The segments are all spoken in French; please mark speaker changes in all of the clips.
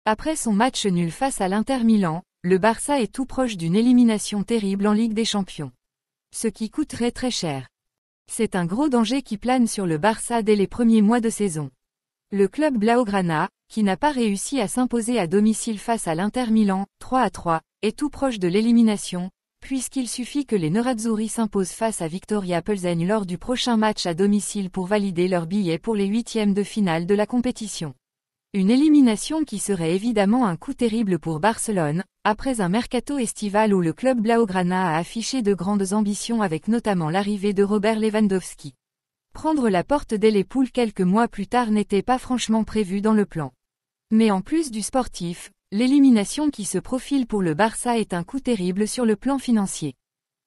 Speaker 1: Après son match nul face à l'Inter Milan, le Barça est tout proche d'une élimination terrible en Ligue des Champions. Ce qui coûterait très cher. C'est un gros danger qui plane sur le Barça dès les premiers mois de saison. Le club blaugrana, qui n'a pas réussi à s'imposer à domicile face à l'Inter Milan, 3-3, est tout proche de l'élimination, puisqu'il suffit que les Nerazzurri s'imposent face à Viktoria Plzeň lors du prochain match à domicile pour valider leur billet pour les huitièmes de finale de la compétition. Une élimination qui serait évidemment un coup terrible pour Barcelone, après un mercato estival où le club blaugrana a affiché de grandes ambitions avec notamment l'arrivée de Robert Lewandowski. Prendre la porte dès les poules quelques mois plus tard n'était pas franchement prévu dans le plan. Mais en plus du sportif, l'élimination qui se profile pour le Barça est un coup terrible sur le plan financier.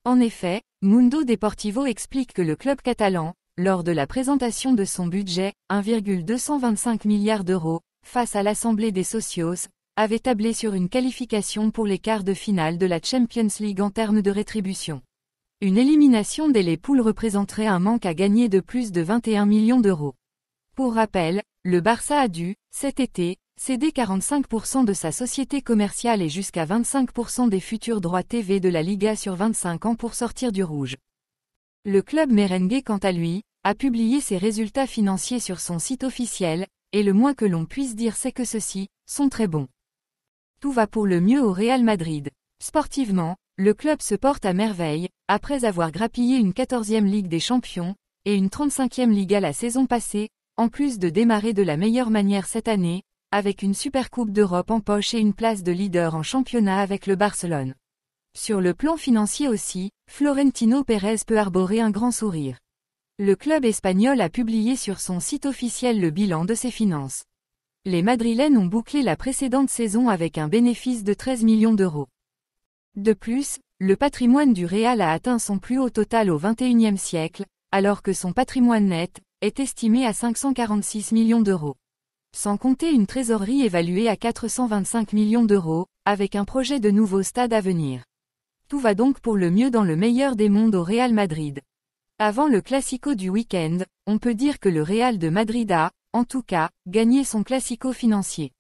Speaker 1: En effet, Mundo Deportivo explique que le club catalan, lors de la présentation de son budget, 1,225 milliards d'euros, face à l'Assemblée des Socios, avait tablé sur une qualification pour les quarts de finale de la Champions League en termes de rétribution. Une élimination dès les poules représenterait un manque à gagner de plus de 21 millions d'euros. Pour rappel, le Barça a dû, cet été, céder 45% de sa société commerciale et jusqu'à 25% des futurs droits TV de la Liga sur 25 ans pour sortir du rouge. Le club merengue quant à lui, a publié ses résultats financiers sur son site officiel, et le moins que l'on puisse dire c'est que ceux-ci sont très bons. Tout va pour le mieux au Real Madrid. Sportivement, le club se porte à merveille, après avoir grappillé une 14e Ligue des Champions, et une 35e Liga la saison passée, en plus de démarrer de la meilleure manière cette année, avec une Supercoupe d'Europe en poche et une place de leader en championnat avec le Barcelone. Sur le plan financier aussi, Florentino Pérez peut arborer un grand sourire. Le club espagnol a publié sur son site officiel le bilan de ses finances. Les Madrilènes ont bouclé la précédente saison avec un bénéfice de 13 millions d'euros. De plus, le patrimoine du Real a atteint son plus haut total au XXIe siècle, alors que son patrimoine net est estimé à 546 millions d'euros. Sans compter une trésorerie évaluée à 425 millions d'euros, avec un projet de nouveau stade à venir. Tout va donc pour le mieux dans le meilleur des mondes au Real Madrid. Avant le Classico du week-end, on peut dire que le Real de Madrid a, en tout cas, gagné son Classico financier.